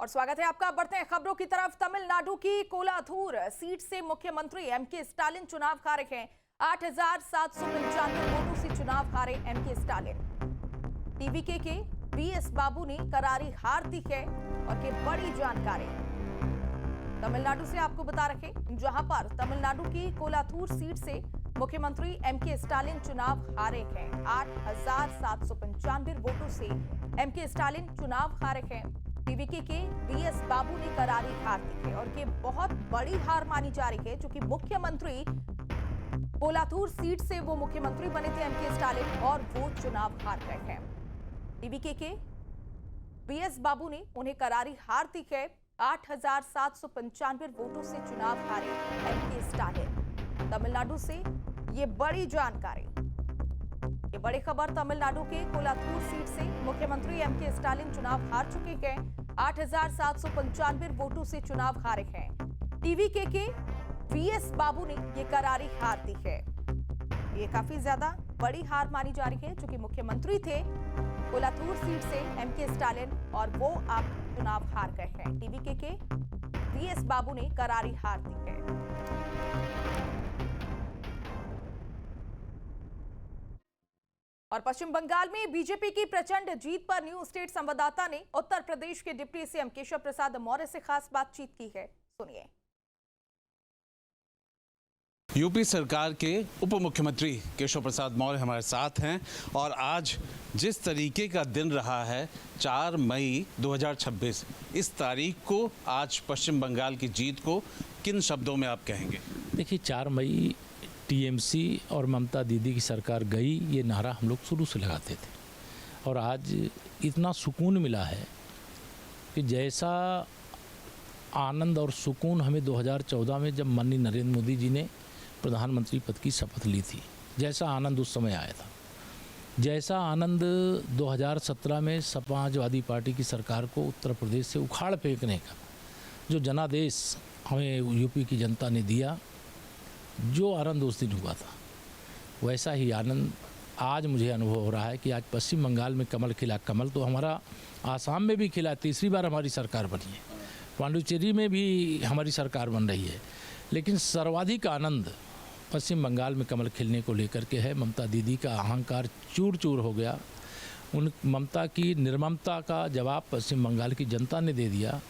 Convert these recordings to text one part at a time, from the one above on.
और स्वागत है आपका। बढ़ते हैं खबरों की तरफ। तमिलनाडु की कोलाथूर सीट से मुख्यमंत्री एमके स्टालिन चुनाव हारे हैं। 8,795 वोटों से चुनाव हारे एमके स्टालिन। टीवीके के बीएस बाबू ने करारी हार दी है और ये बड़ी जानकारी तमिलनाडु से आपको बता रखे, जहां पर तमिलनाडु की कोलाथूर सीट से मुख्यमंत्री एमके स्टालिन चुनाव हारे हैं। 8,795 वोटों से एमके स्टालिन चुनाव हारे हैं। टीवीके के बीएस बाबू ने करारी हार दी है और ये बहुत बड़ी हार मानी जा रही है, क्योंकि मुख्यमंत्री कोलाथूर सीट से वो मुख्यमंत्री बने थे एमके स्टालिन और वो चुनाव हार गए हैं। टीवीके के बीएस बाबू ने उन्हें करारी हार दी है। 8,795 वोटों से चुनाव हारे एमके स्टालिन। तमिलनाडु से ये बड़ी जानकारी, ये बड़ी खबर। तमिलनाडु के कोलाथूर सीट से मुख्यमंत्री एमके स्टालिन चुनाव हार चुके हैं। 8,795 वोटों से चुनाव हारे हैं। टीवीके के बीएस बाबू ने ये करारी हार दी है। ये काफी ज्यादा बड़ी हार मानी जा रही है, क्योंकि मुख्यमंत्री थे कोलाथूर सीट से एमके स्टालिन और वो अब चुनाव हार गए हैं। टीवीके के बीएस बाबू ने करारी हार दी है। और पश्चिम बंगाल में बीजेपी की प्रचंड जीत पर न्यू स्टेट संवाददाता ने उत्तर प्रदेश के डिप्टी सीएम केशव प्रसाद मौर्य से खास बातचीत की है। सुनिए। यूपी सरकार के उप मुख्यमंत्री केशव प्रसाद मौर्य हमारे साथ हैं और आज जिस तरीके का दिन रहा है 4 मई 2026, इस तारीख को आज पश्चिम बंगाल की जीत को किन शब्दों में आप कहेंगे? देखिए, 4 मई टीएमसी और ममता दीदी की सरकार गई, ये नारा हम लोग शुरू से लगाते थे और आज इतना सुकून मिला है कि जैसा आनंद और सुकून हमें 2014 में जब माननीय नरेंद्र मोदी जी ने प्रधानमंत्री पद की शपथ ली थी, जैसा आनंद उस समय आया था, जैसा आनंद 2017 में समाजवादी पार्टी की सरकार को उत्तर प्रदेश से उखाड़ फेंकने का जो जनादेश हमें यूपी की जनता ने दिया, जो आनंद उस दिन हुआ था, वैसा ही आनंद आज मुझे अनुभव हो रहा है कि आज पश्चिम बंगाल में कमल खिला। कमल तो हमारा आसाम में भी खिला, तीसरी बार हमारी सरकार बनी है, पांडुचेरी में भी हमारी सरकार बन रही है, लेकिन सर्वाधिक आनंद पश्चिम बंगाल में कमल खिलने को लेकर के है। ममता दीदी का अहंकार चूर चूर हो गया। उन ममता की निर्ममता का जवाब पश्चिम बंगाल की जनता ने दे दिया।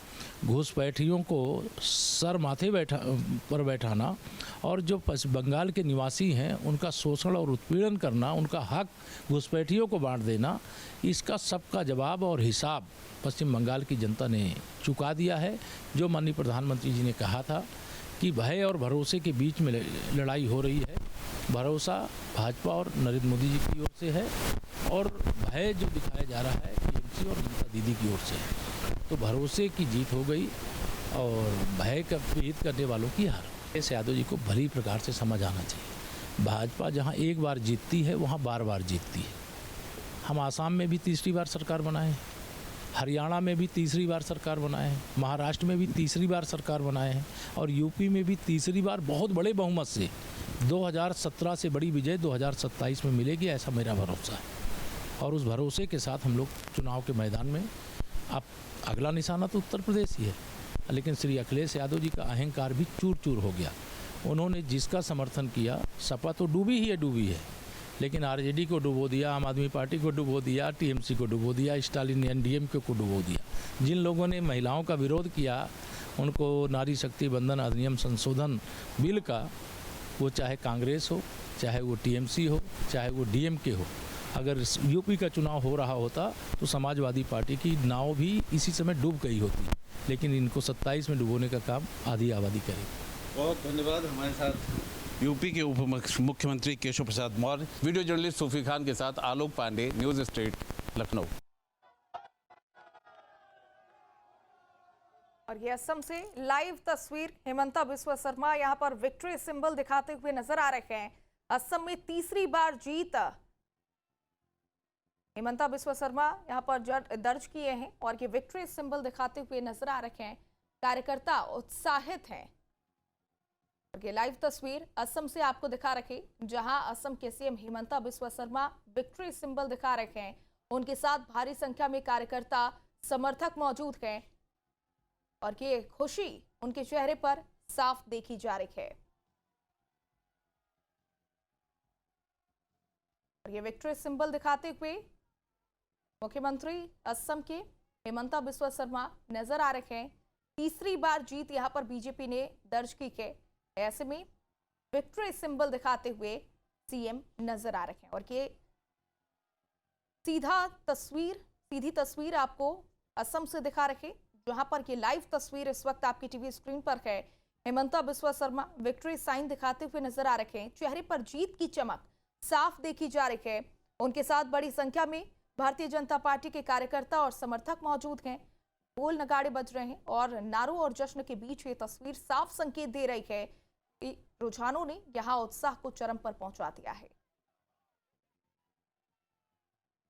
घुसपैठियों को सर माथे पर बैठाना और जो पश्चिम बंगाल के निवासी हैं उनका शोषण और उत्पीड़न करना, उनका हक घुसपैठियों को बांट देना, इसका सबका जवाब और हिसाब पश्चिम बंगाल की जनता ने चुका दिया है। जो माननीय प्रधानमंत्री जी ने कहा था कि भय और भरोसे के बीच में लड़ाई हो रही है, भरोसा भाजपा और नरेंद्र मोदी जी की ओर से है और भय जो दिखाया जा रहा है टीएमसी और ममता दीदी की ओर से है। तो भरोसे की जीत हो गई और भय का पीड़ित करने वालों की हार। इस यादव जी को भली प्रकार से समझ आना चाहिए, भाजपा जहां एक बार जीतती है वहां बार बार जीतती है। हम आसाम में भी तीसरी बार सरकार बनाए हैं, हरियाणा में भी तीसरी बार सरकार बनाए हैं, महाराष्ट्र में भी तीसरी बार सरकार बनाए हैं और यूपी में भी तीसरी बार बहुत बड़े बहुमत से 2017 से बड़ी विजय 2027 में मिलेगी, ऐसा मेरा भरोसा है। और उस भरोसे के साथ हम लोग चुनाव के मैदान में, अब अगला निशाना तो उत्तर प्रदेश ही है, लेकिन श्री अखिलेश यादव जी का अहंकार भी चूर चूर हो गया। उन्होंने जिसका समर्थन किया, सपा तो डूबी ही है, डूबी है, लेकिन आरजेडी को डुबो दिया, आम आदमी पार्टी को डुबो दिया, टीएमसी को डुबो दिया, स्टालिन एनडीएमके को डुबो दिया। जिन लोगों ने महिलाओं का विरोध किया, उनको नारी शक्ति बंधन अधिनियम संशोधन बिल का, वो चाहे कांग्रेस हो, चाहे वो टीएमसी हो, चाहे वो डीएमके हो, अगर यूपी का चुनाव हो रहा होता तो समाजवादी पार्टी की नाव भी इसी समय डूब गई होती, लेकिन इनको 27 में डुबोने का काम आधी आबादी करेगी। बहुत धन्यवाद। हमारे साथ यूपी के उप मुख्यमंत्री केशव प्रसाद मौर्य, वीडियो जर्नलिस्ट सूफी खान के साथ आलोक पांडे, न्यूज स्टेट, लखनऊ। और ये असम से लाइव तस्वीर, हेमंता बिस्वा शर्मा यहाँ पर विक्ट्री सिंबल दिखाते हुए नजर आ रहे हैं। असम में तीसरी बार जीत हेमंता बिस्वा शर्मा यहाँ पर दर्ज किए हैं और ये विक्ट्री सिंबल दिखाते हुए नजर आ रहे हैं। कार्यकर्ता उत्साहित हैं। ये लाइव तस्वीर असम से आपको दिखा रखे, जहां असम के CM Himanta Biswa Sarma victory symbol दिखा रहे हैं। उनके साथ भारी संख्या में कार्यकर्ता समर्थक मौजूद हैं। और ये खुशी उनके चेहरे पर साफ देखी जा रही है। और ये विक्ट्री सिंबल दिखाते हुए मुख्यमंत्री असम के हेमंता बिस्वा शर्मा नजर आ रहे हैं। तीसरी बार जीत यहां पर बीजेपी ने दर्ज की है। ऐसे में विक्ट्री सिंबल दिखाते हुए सीएम नजर आ रहे हैं। और ये सीधी तस्वीर आपको असम से दिखा रहे, जहां पर ये लाइव तस्वीर इस वक्त आपकी टीवी स्क्रीन पर है। हेमंता बिस्वा शर्मा विक्ट्री साइन दिखाते हुए नजर आ रहे हैं। चेहरे पर जीत की चमक साफ देखी जा रही है। उनके साथ बड़ी संख्या में भारतीय जनता पार्टी के कार्यकर्ता और समर्थक मौजूद हैं। ढोल नगाड़े बज रहे हैं और नारों और जश्न के बीच ये तस्वीर साफ संकेत दे रही है कि रुझानों ने यहां उत्साह को चरम पर पहुंचा दिया है।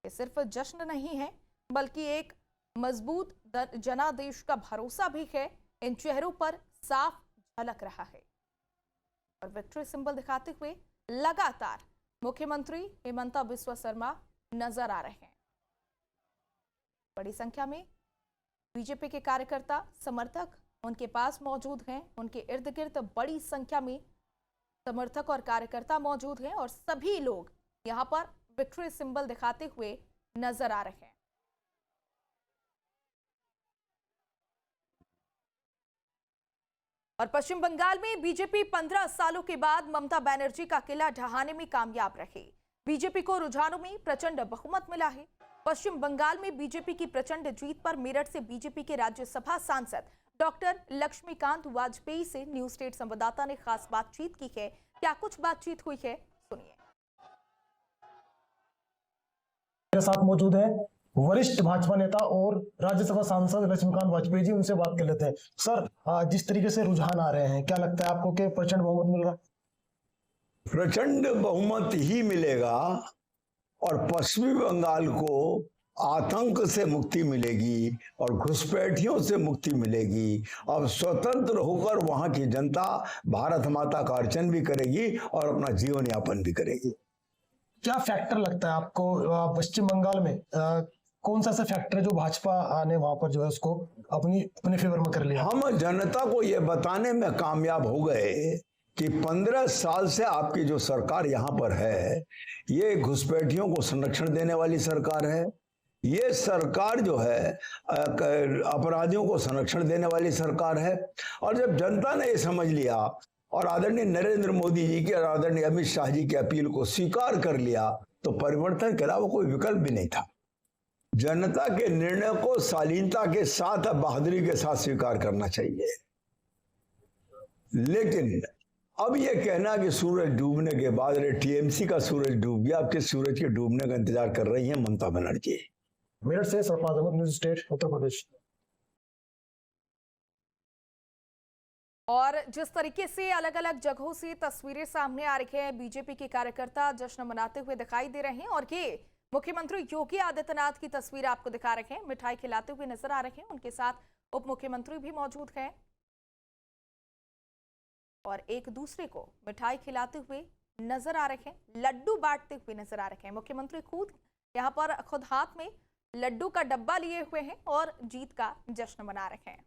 ये सिर्फ जश्न नहीं है, बल्कि एक मजबूत जनादेश का भरोसा भी है। इन चेहरों पर साफ झलक रहा है। और विक्ट्री सिंबल दिखाते हुए लगातार मुख्यमंत्री हेमंता बिस्वा शर्मा नजर आ रहे हैं। बड़ी संख्या में बीजेपी के कार्यकर्ता समर्थक उनके पास मौजूद हैं। उनके इर्द गिर्द बड़ी संख्या में समर्थक और कार्यकर्ता मौजूद हैं और सभी लोग यहां पर विक्ट्री सिंबल दिखाते हुए नजर आ रहे हैं। और पश्चिम बंगाल में बीजेपी 15 सालों के बाद ममता बनर्जी का किला ढहाने में कामयाब रही। बीजेपी को रुझानों में प्रचंड बहुमत मिला है। पश्चिम बंगाल में बीजेपी की प्रचंड जीत पर मेरठ से बीजेपी के राज्यसभा सांसद डॉक्टर लक्ष्मीकांत वाजपेयी से न्यूज स्टेट संवाददाता ने खास बातचीत की है। क्या कुछ बातचीत हुई है, सुनिए। मेरे साथ मौजूद है वरिष्ठ भाजपा नेता और राज्यसभा सांसद लक्ष्मीकांत वाजपेयी जी, उनसे बात कर लेते हैं। सर, जिस तरीके से रुझान आ रहे हैं, क्या लगता है आपको कि प्रचंड बहुमत मिल रहा है? प्रचंड बहुमत ही मिलेगा और पश्चिमी बंगाल को आतंक से मुक्ति मिलेगी और घुसपैठियों से मुक्ति मिलेगी। अब स्वतंत्र होकर वहां की जनता भारत माता का अर्चन भी करेगी और अपना जीवन यापन भी करेगी। क्या फैक्टर लगता है आपको पश्चिम बंगाल में? कौन सा फैक्टर है जो भाजपा ने वहां पर जो है उसको अपने फेवर में कर लिया? हम जनता को यह बताने में कामयाब हो गए कि 15 साल से आपकी जो सरकार यहाँ पर है, ये घुसपैठियों को संरक्षण देने वाली सरकार है। ये सरकार जो है अपराधियों को संरक्षण देने वाली सरकार है। और जब जनता ने ये समझ लिया और आदरणीय नरेंद्र मोदी जी के और आदरणीय अमित शाह जी की अपील को स्वीकार कर लिया, तो परिवर्तन के अलावा कोई विकल्प भी नहीं था। जनता के निर्णय को शालीनता के साथ, बहादुरी के साथ स्वीकार करना चाहिए। लेकिन अब ये कहना कि सूरज डूबने के बाद टीएमसी का सूरज डूब गया, अब किस सूरज के डूबने का इंतजार कर रही है ममता बनर्जी। मेरठ से सरफराज अहमद, न्यूज़ स्टेट, उत्तर प्रदेश। और जिस तरीके से अलग अलग जगहों से तस्वीरें सामने आ रही हैं, बीजेपी के कार्यकर्ता जश्न मनाते हुए दिखाई दे रहे हैं। और ये मुख्यमंत्री योगी आदित्यनाथ की तस्वीर आपको दिखा रहे हैं, मिठाई खिलाते हुए नजर आ रहे हैं। उनके साथ उप मुख्यमंत्री भी मौजूद हैं और एक दूसरे को मिठाई खिलाते हुए नजर आ रहे हैं, लड्डू बांटते हुए नजर आ रहे हैं। मुख्यमंत्री खुद हाथ में लड्डू का डब्बा लिए हुए हैं और जीत का जश्न मना रहे हैं।